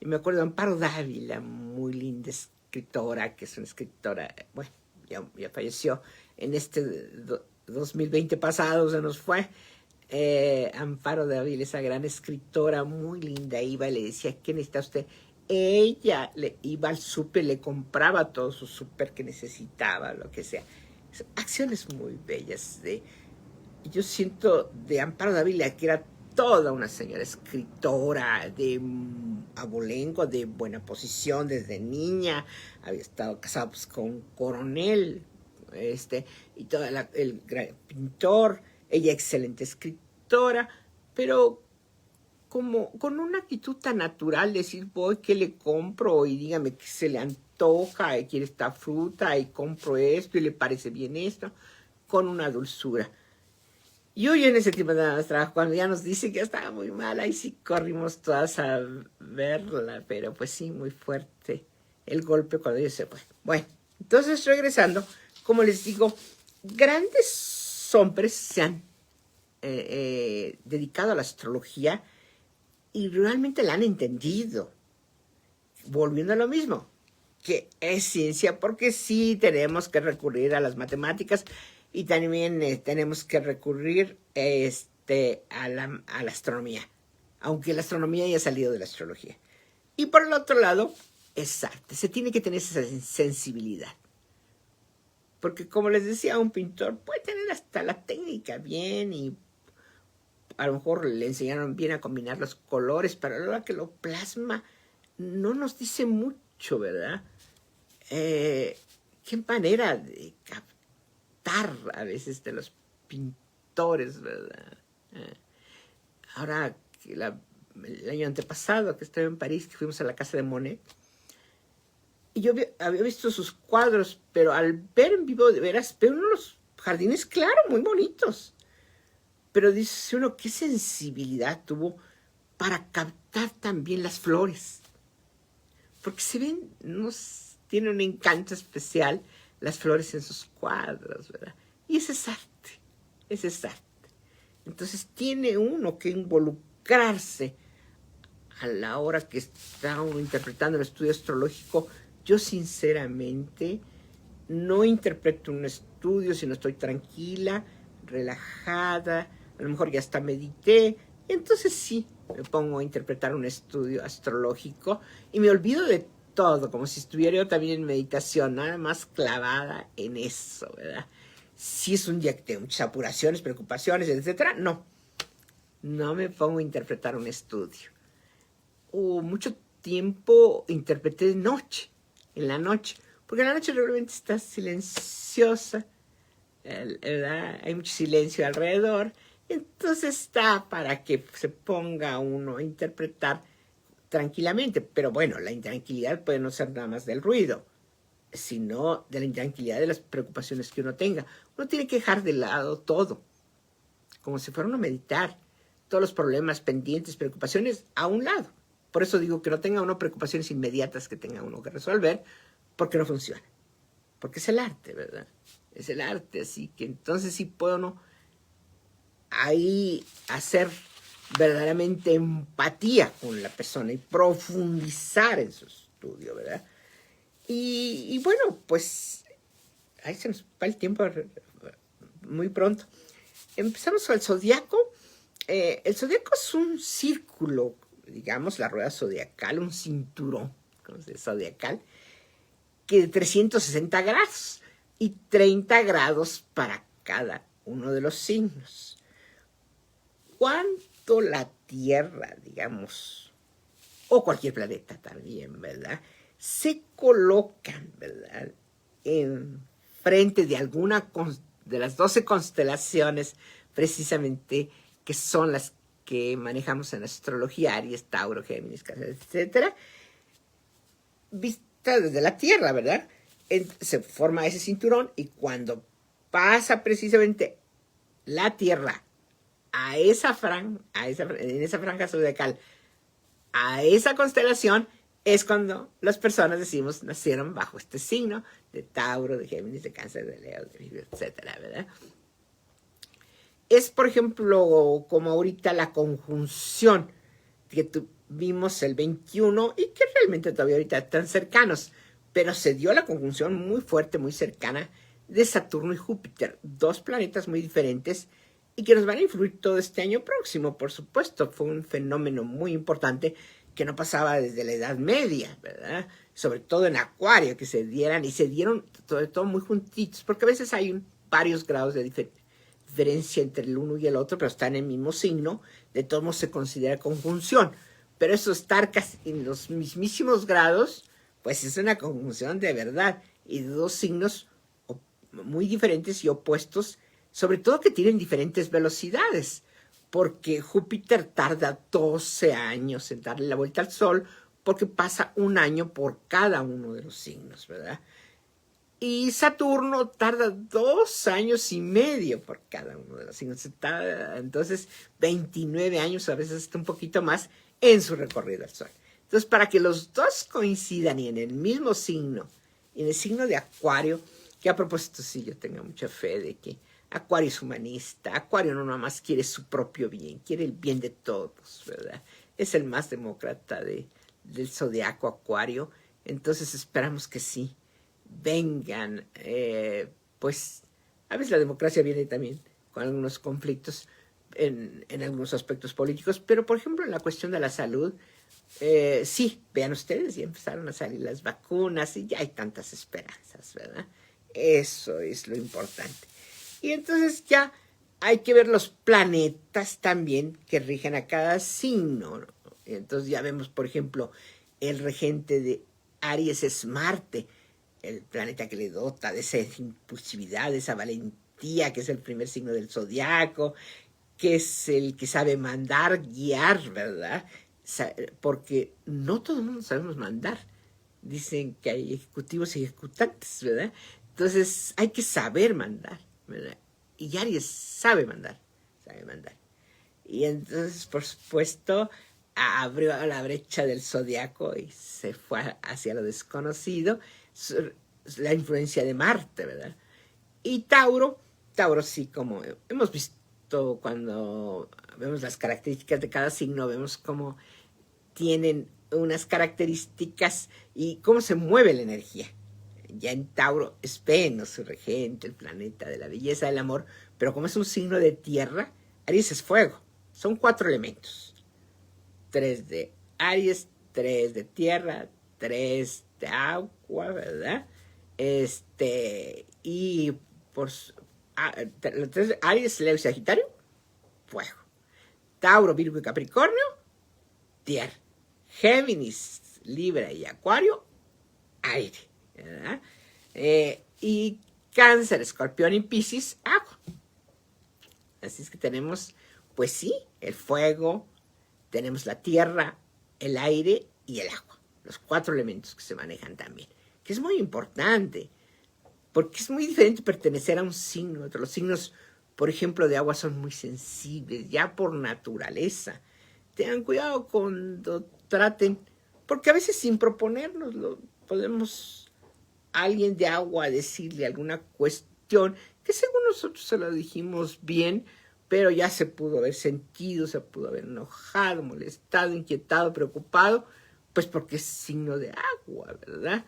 Speaker 1: y me acuerdo de Amparo Dávila, muy linda escritora, que es una escritora, bueno, ya falleció en este 2020 pasado, se nos fue. Amparo Dávila, esa gran escritora, muy linda, iba y le decía, ¿qué necesita usted? Ella le iba al súper, le compraba todo su súper que necesitaba, lo que sea. Acciones muy bellas de... Yo siento de Amparo Dávila que era toda una señora escritora de abolengo, de buena posición desde niña, había estado casada pues, con un coronel, y todo el gran pintor, ella excelente escritora, pero como con una actitud tan natural, decir, voy, ¿qué le compro? Y dígame qué se le antoja, y quiere esta fruta, y compro esto, y le parece bien esto, con una dulzura. Y hoy en ese tipo de trabajo, cuando ya nos dice que estaba muy mala, y sí corrimos todas a verla, pero pues sí, muy fuerte el golpe cuando ella se fue. Bueno, entonces regresando, como les digo, grandes hombres se han dedicado a la astrología y realmente la han entendido. Volviendo a lo mismo, que es ciencia, porque sí tenemos que recurrir a las matemáticas y también tenemos que recurrir a la astronomía, aunque la astronomía ya ha salido de la astrología. Y por el otro lado, es arte. Se tiene que tener esa sensibilidad. Porque como les decía, un pintor puede tener hasta la técnica bien y a lo mejor le enseñaron bien a combinar los colores, pero a la hora que lo plasma no nos dice mucho, ¿verdad? Qué manera de captar a veces de los pintores, ¿verdad? Ahora, el año antepasado que estaba en París, que fuimos a la casa de Monet, y yo había visto sus cuadros, pero al ver en vivo, de veras, veo unos jardines, claro, muy bonitos. Pero dice uno, qué sensibilidad tuvo para captar también las flores. Porque se ven, tiene un encanto especial las flores en sus cuadros, ¿verdad? Y ese es arte, ese es arte. Entonces tiene uno que involucrarse a la hora que está uno interpretando el estudio astrológico. Yo sinceramente no interpreto un estudio si no estoy tranquila, relajada, a lo mejor ya hasta medité, y entonces sí, me pongo a interpretar un estudio astrológico y me olvido de todo, como si estuviera yo también en meditación, nada más clavada en eso, ¿verdad? Si es un día que tengo muchas apuraciones, preocupaciones, etcétera, no me pongo a interpretar un estudio. mucho tiempo interpreté de noche, en la noche, porque en la noche realmente está silenciosa, ¿verdad? Hay mucho silencio alrededor, entonces está para que se ponga uno a interpretar tranquilamente, pero bueno, la intranquilidad puede no ser nada más del ruido, sino de la intranquilidad de las preocupaciones que uno tenga. Uno tiene que dejar de lado todo, como si fuera uno a meditar, todos los problemas, pendientes, preocupaciones a un lado. Por eso digo que no tenga uno preocupaciones inmediatas que tenga uno que resolver, porque no funciona. Porque es el arte, ¿verdad? Es el arte, así que entonces sí puedo uno ahí hacer verdaderamente empatía con la persona y profundizar en su estudio, ¿verdad? Y bueno, pues ahí se nos va el tiempo muy pronto. Empezamos con el zodiaco. El zodiaco es un círculo, digamos, la rueda zodiacal, un cinturón zodiacal, que de 360 grados y 30 grados para cada uno de los signos. Cuando la Tierra, digamos, o cualquier planeta también, ¿verdad?, se colocan, ¿verdad?, en frente de alguna de las 12 constelaciones, precisamente, que son las que manejamos en la astrología, Aries, Tauro, Géminis, etcétera, vista desde la Tierra, ¿verdad? Se forma ese cinturón y cuando pasa precisamente la Tierra en esa franja zodiacal, a esa constelación, es cuando las personas decimos nacieron bajo este signo de Tauro, de Géminis, de Cáncer, de Leo, de Virgo, etcétera, ¿verdad? Es, por ejemplo, como ahorita la conjunción que tuvimos el 21 y que realmente todavía ahorita están cercanos, pero se dio la conjunción muy fuerte, muy cercana de Saturno y Júpiter, dos planetas muy diferentes y que nos van a influir todo este año próximo, por supuesto. Fue un fenómeno muy importante que no pasaba desde la Edad Media, ¿verdad? Sobre todo en Acuario, que se dieran, y se dieron sobre todo muy juntitos, porque a veces hay varios grados de diferencia entre el uno y el otro, pero están en el mismo signo, de todos modos se considera conjunción. Pero eso estar casi en los mismísimos grados, pues es una conjunción de verdad, y de dos signos muy diferentes y opuestos, sobre todo que tienen diferentes velocidades, porque Júpiter tarda 12 años en darle la vuelta al Sol, porque pasa un año por cada uno de los signos, ¿verdad? Y Saturno tarda 2 años y medio por cada uno de los signos. Entonces, 29 años, a veces hasta un poquito más, en su recorrido al Sol. Entonces, para que los dos coincidan y en el mismo signo, en el signo de Acuario, que a propósito sí, yo tengo mucha fe de que Acuario es humanista, Acuario no nada más quiere su propio bien, quiere el bien de todos, ¿verdad? Es el más demócrata del zodiaco Acuario, entonces esperamos que sí vengan, pues a veces la democracia viene también con algunos conflictos en algunos aspectos políticos, pero por ejemplo en la cuestión de la salud, sí, vean ustedes, ya empezaron a salir las vacunas y ya hay tantas esperanzas, ¿verdad? Eso es lo importante. Y entonces ya hay que ver los planetas también que rigen a cada signo, ¿no? Entonces ya vemos, por ejemplo, el regente de Aries es Marte, el planeta que le dota de esa impulsividad, de esa valentía, que es el primer signo del zodiaco, que es el que sabe mandar, guiar, ¿verdad? Porque no todo el mundo sabemos mandar. Dicen que hay ejecutivos y ejecutantes, ¿verdad? Entonces hay que saber mandar, ¿verdad? Y Aries sabe mandar, sabe mandar. Y entonces, por supuesto, abrió la brecha del zodiaco y se fue hacia lo desconocido, la influencia de Marte, ¿verdad? Y Tauro sí, como hemos visto cuando vemos las características de cada signo, vemos cómo tienen unas características y cómo se mueve la energía. Ya en Tauro es Venus, su regente, el planeta de la belleza, del amor, pero como es un signo de tierra, Aries es fuego. Son 4 elementos. 3 de Aries, 3 de tierra, 3 de agua, ¿verdad? Y por Aries, Leo y Sagitario, fuego. Tauro, Virgo y Capricornio, tierra. Géminis, Libra y Acuario, aire, ¿verdad? Y Cáncer, Escorpión y Piscis, agua. Así es que tenemos, pues sí, el fuego, tenemos la tierra, el aire y el agua. Los 4 elementos que se manejan también. Que es muy importante, porque es muy diferente pertenecer a un signo. Los signos, por ejemplo, de agua son muy sensibles, ya por naturaleza. Tengan cuidado cuando traten, porque a veces sin proponernoslo, podemos a alguien de agua decirle alguna cuestión que según nosotros se lo dijimos bien, pero ya se pudo haber sentido, se pudo haber enojado, molestado, inquietado, preocupado, pues porque es signo de agua, ¿verdad?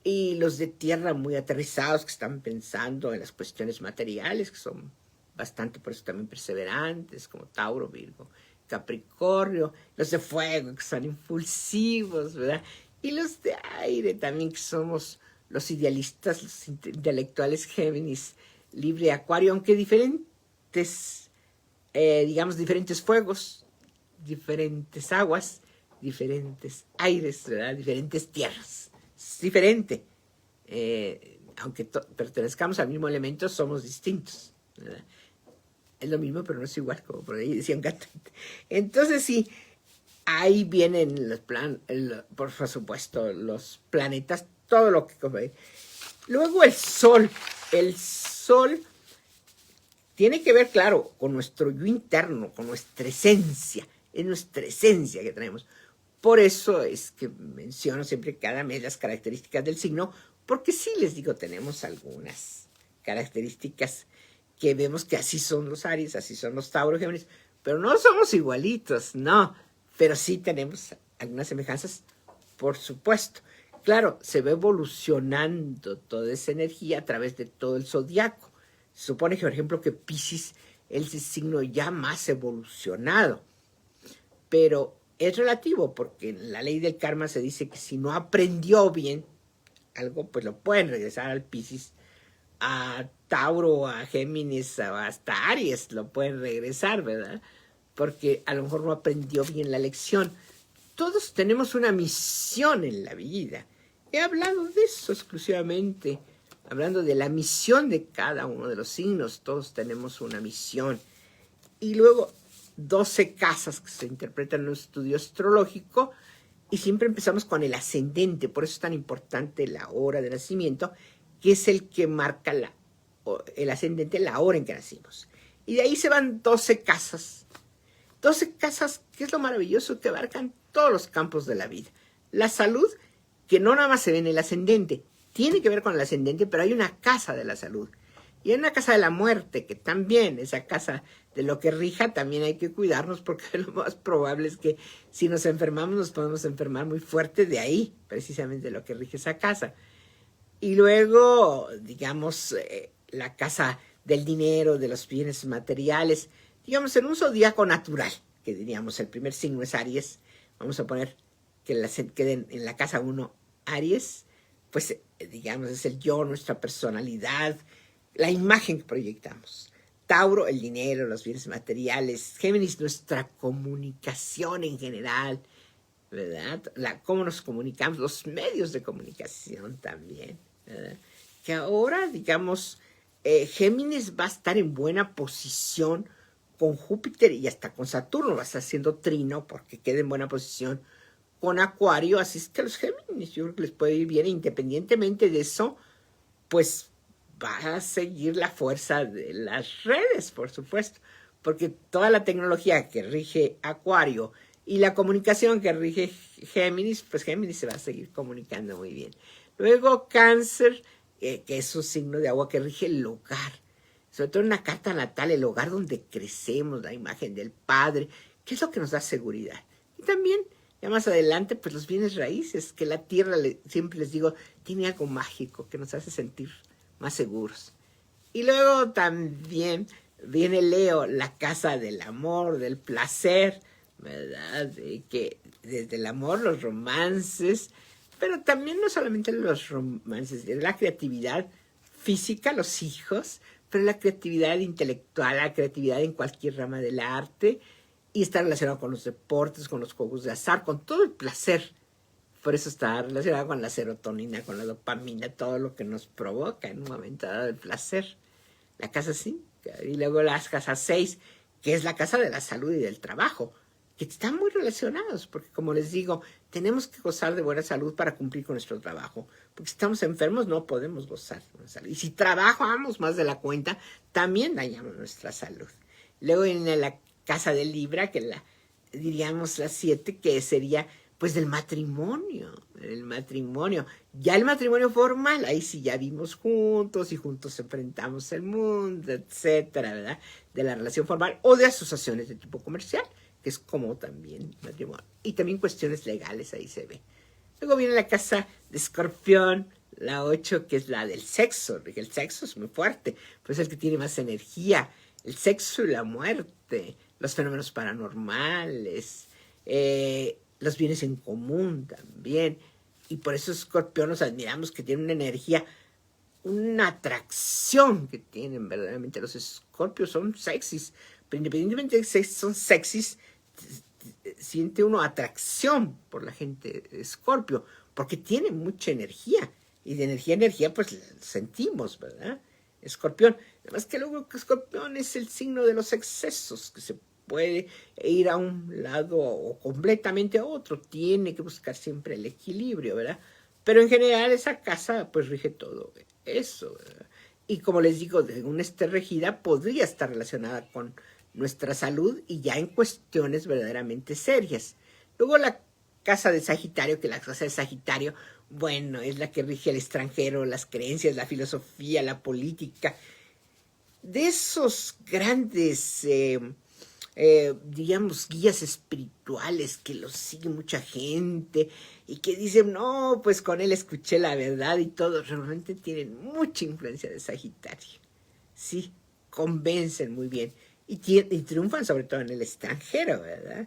Speaker 1: Y los de tierra muy aterrizados que están pensando en las cuestiones materiales, que son bastante, por eso también perseverantes, como Tauro, Virgo, Capricornio. Los de fuego, que son impulsivos, ¿verdad? Y los de aire también, que somos los idealistas, los intelectuales, Géminis, Libre, Acuario, aunque diferentes, digamos, diferentes fuegos, diferentes aguas, diferentes aires, ¿verdad? Diferentes tierras. Es diferente. Aunque pertenezcamos al mismo elemento, somos distintos, ¿verdad? Es lo mismo, pero no es igual, como por ahí decía un cantante. Entonces, sí, ahí vienen los por supuesto, los planetas, todo lo que... Luego el Sol. El Sol tiene que ver, claro, con nuestro yo interno, con nuestra esencia. Es nuestra esencia que traemos. Por eso es que menciono siempre cada mes las características del signo, porque sí, les digo, tenemos algunas características que vemos que así son los Aries, así son los Tauro, Géminis, pero no somos igualitos, no, pero sí tenemos algunas semejanzas, por supuesto. Claro, se va evolucionando toda esa energía a través de todo el zodiaco. Se supone que, por ejemplo, que Piscis es el signo ya más evolucionado, pero es relativo, porque en la ley del karma se dice que si no aprendió bien algo, pues lo pueden regresar al Piscis, a Tauro, a Géminis, hasta Aries lo pueden regresar, ¿verdad? Porque a lo mejor no aprendió bien la lección. Todos tenemos una misión en la vida. He hablado de eso exclusivamente, hablando de la misión de cada uno de los signos. Todos tenemos una misión. Y luego 12 casas que se interpretan en un estudio astrológico, y siempre empezamos con el ascendente. Por eso es tan importante la hora de nacimiento, que es el que marca el ascendente, la hora en que nacimos. Y de ahí se van 12 casas. 12 casas, que es lo maravilloso, que abarcan todos los campos de la vida. La salud, que no nada más se ve en el ascendente, tiene que ver con el ascendente, pero hay una casa de la salud. Y hay una casa de la muerte, que también, esa casa de lo que rija, también hay que cuidarnos, porque lo más probable es que si nos enfermamos, nos podemos enfermar muy fuerte de ahí, precisamente de lo que rige esa casa. Y luego, digamos, la casa del dinero, de los bienes materiales, digamos, en un zodíaco natural, que diríamos el primer signo es Aries. Vamos a poner que queden en la casa 1 Aries, pues digamos es el yo, nuestra personalidad, la imagen que proyectamos. Tauro, el dinero, los bienes materiales. Géminis, nuestra comunicación en general, ¿verdad? Cómo nos comunicamos, los medios de comunicación también, ¿verdad? Que ahora, digamos, Géminis va a estar en buena posición con Júpiter y hasta con Saturno, va a estar haciendo trino porque queda en buena posición con Acuario, así es que a los Géminis yo creo que les puede ir bien, independientemente de eso, pues va a seguir la fuerza de las redes, por supuesto, porque toda la tecnología que rige Acuario y la comunicación que rige Géminis, pues Géminis se va a seguir comunicando muy bien. Luego Cáncer, que es un signo de agua que rige el hogar, sobre todo en una carta natal, el hogar donde crecemos, la imagen del padre, que es lo que nos da seguridad. Y también, ya más adelante, pues los bienes raíces, que la tierra, siempre les digo, tiene algo mágico que nos hace sentir más seguros. Y luego también viene Leo, la casa del amor, del placer, ¿verdad? Que desde el amor, los romances, pero también no solamente los romances, la creatividad física, los hijos, pero la creatividad intelectual, la creatividad en cualquier rama del arte, y está relacionado con los deportes, con los juegos de azar, con todo el placer. Por eso está relacionado con la serotonina, con la dopamina, todo lo que nos provoca en un momento dado el placer. La casa 5, y luego las casas 6, que es la casa de la salud y del trabajo, que están muy relacionados, porque como les digo, tenemos que gozar de buena salud para cumplir con nuestro trabajo, porque si estamos enfermos no podemos gozar de buena salud. Y si trabajamos más de la cuenta, también dañamos nuestra salud. Luego viene la casa de Libra, que diríamos la 7, que sería pues del matrimonio, el matrimonio. Ya el matrimonio formal, ahí sí ya vimos juntos y juntos enfrentamos el mundo, etcétera, ¿verdad? De la relación formal o de asociaciones de tipo comercial, que es como también matrimonio. Y también cuestiones legales, ahí se ve. Luego viene la casa de Escorpión, la 8, que es la del sexo. El sexo es muy fuerte, pues es el que tiene más energía. El sexo y la muerte, los fenómenos paranormales, los bienes en común también. Y por eso Escorpión nos admiramos, que tiene una energía, una atracción que tienen verdaderamente. Los Escorpios son sexys, pero independientemente de que son sexys, siente uno atracción por la gente Escorpio, porque tiene mucha energía. Y de energía a energía, pues sentimos, ¿verdad? Escorpión. Además que luego que Escorpión es el signo de los excesos, que se puede ir a un lado o completamente a otro. Tiene que buscar siempre el equilibrio, ¿verdad? Pero en general esa casa pues rige todo eso, ¿verdad? Y como les digo, según esté regida, podría estar relacionada con nuestra salud y ya en cuestiones verdaderamente serias. Luego la casa de Sagitario, que la casa de Sagitario, bueno, es la que rige el extranjero, las creencias, la filosofía, la política. De esos grandes, digamos, guías espirituales que los sigue mucha gente y que dicen, no, pues con él escuché la verdad y todo, realmente tienen mucha influencia de Sagitario. Sí, convencen muy bien y triunfan sobre todo en el extranjero, ¿verdad?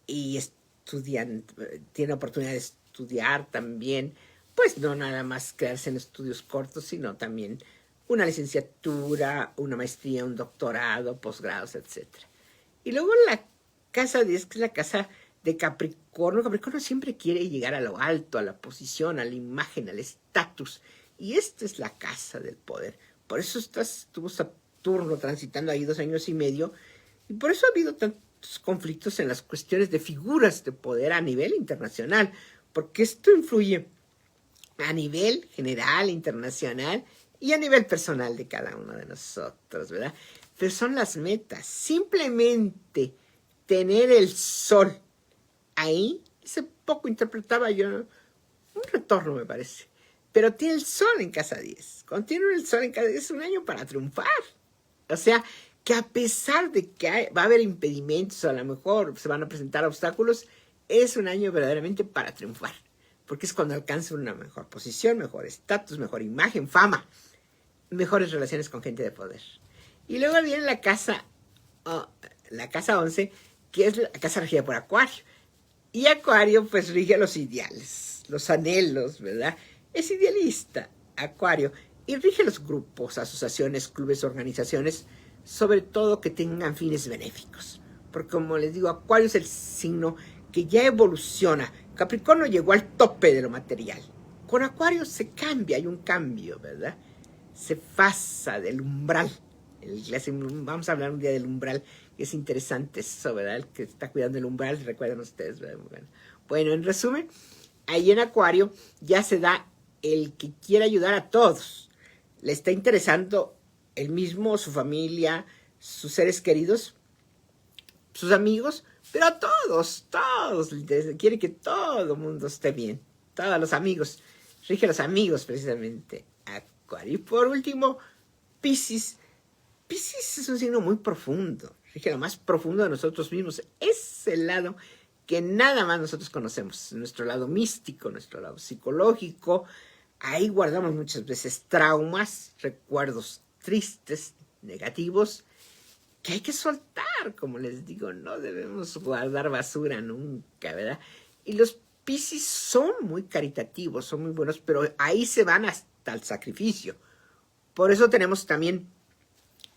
Speaker 1: Y estudian, tienen oportunidad de estudiar también, pues no nada más quedarse en estudios cortos, sino también una licenciatura, una maestría, un doctorado, posgrados, etc. Y luego la casa 10, que es la casa de Capricornio. Capricornio siempre quiere llegar a lo alto, a la posición, a la imagen, al estatus. Y esta es la casa del poder. Por eso estuvo Saturno transitando ahí 2 años y medio. Y por eso ha habido tantos conflictos en las cuestiones de figuras de poder a nivel internacional. Porque esto influye a nivel general, internacional y a nivel personal de cada uno de nosotros, ¿verdad? Pero son las metas. Simplemente tener el sol ahí, hace poco interpretaba yo un retorno, me parece. Pero tiene el sol en casa 10. Cuando tiene el sol en casa 10 es un año para triunfar. O sea, que a pesar de que va a haber impedimentos, a lo mejor se van a presentar obstáculos, es un año verdaderamente para triunfar. Porque es cuando alcanza una mejor posición, mejor estatus, mejor imagen, fama, mejores relaciones con gente de poder. Y luego viene la casa 11, que es la casa regida por Acuario. Y Acuario pues rige los ideales, los anhelos, ¿verdad? Es idealista, Acuario. Y rige los grupos, asociaciones, clubes, organizaciones, sobre todo que tengan fines benéficos. Porque como les digo, Acuario es el signo que ya evoluciona. Capricornio llegó al tope de lo material. Con Acuario se cambia, hay un cambio, ¿verdad? Se pasa del umbral. Vamos a hablar un día del umbral, que es interesante eso, ¿verdad? El que está cuidando el umbral, recuerdan ustedes, ¿verdad? Bueno, en resumen, ahí en Acuario ya se da el que quiere ayudar a todos. Le está interesando él mismo, su familia, sus seres queridos, sus amigos, pero a todos le interesa. Quiere que todo el mundo esté bien. Todos los amigos. Rige a los amigos, precisamente, Acuario. Y por último, Piscis. Piscis es un signo muy profundo. Rige lo más profundo de nosotros mismos. Es el lado que nada más nosotros conocemos. Nuestro lado místico, nuestro lado psicológico. Ahí guardamos muchas veces traumas, recuerdos tristes, negativos, que hay que soltar, como les digo, no debemos guardar basura nunca, ¿verdad? Y los Piscis son muy caritativos, son muy buenos, pero ahí se van hasta el sacrificio. Por eso tenemos también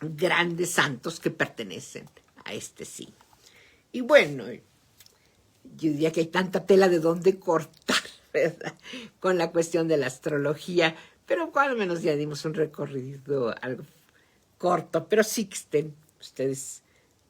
Speaker 1: grandes santos que pertenecen a este signo. Y bueno, yo diría que hay tanta tela de dónde cortar, ¿verdad? Con la cuestión de la astrología, pero al menos ya dimos un recorrido algo corto, pero sí que estén ustedes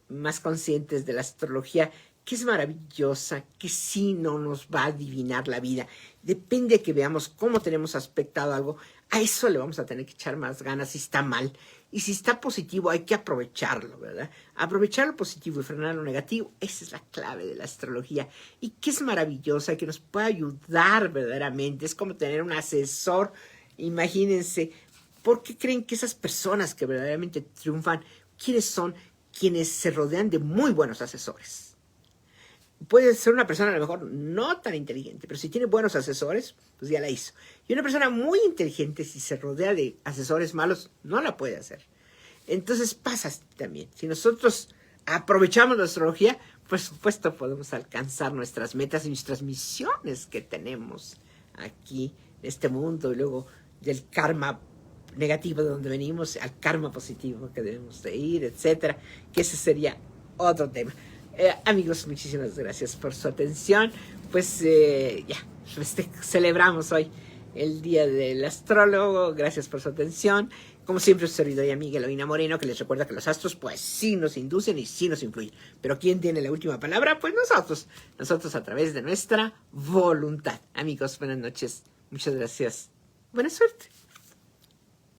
Speaker 1: más conscientes de la astrología, que es maravillosa, que sí no nos va a adivinar la vida. Depende de que veamos cómo tenemos aspectado algo, a eso le vamos a tener que echar más ganas si está mal. Y si está positivo, hay que aprovecharlo, ¿verdad? Aprovechar lo positivo y frenar lo negativo, esa es la clave de la astrología. Y que es maravillosa, que nos puede ayudar verdaderamente. Es como tener un asesor. Imagínense, ¿por qué creen que esas personas que verdaderamente triunfan, quiénes son? Quienes se rodean de muy buenos asesores. Puede ser una persona a lo mejor no tan inteligente, pero si tiene buenos asesores, pues ya la hizo. Y una persona muy inteligente, si se rodea de asesores malos, no la puede hacer. Entonces pasa también. Si nosotros aprovechamos la astrología, por supuesto podemos alcanzar nuestras metas y nuestras misiones que tenemos aquí en este mundo, y luego del karma negativo de donde venimos al karma positivo que debemos de ir, etcétera, que ese sería otro tema. Amigos, muchísimas gracias por su atención. Pues ya, celebramos hoy el Día del Astrólogo. Gracias por su atención. Como siempre, su servidor y amiga Eloína Moreno, que les recuerda que los astros pues sí nos inducen y sí nos influyen. Pero ¿quién tiene la última palabra? Pues nosotros. Nosotros a través de nuestra voluntad. Amigos, buenas noches. Muchas gracias. Buena suerte.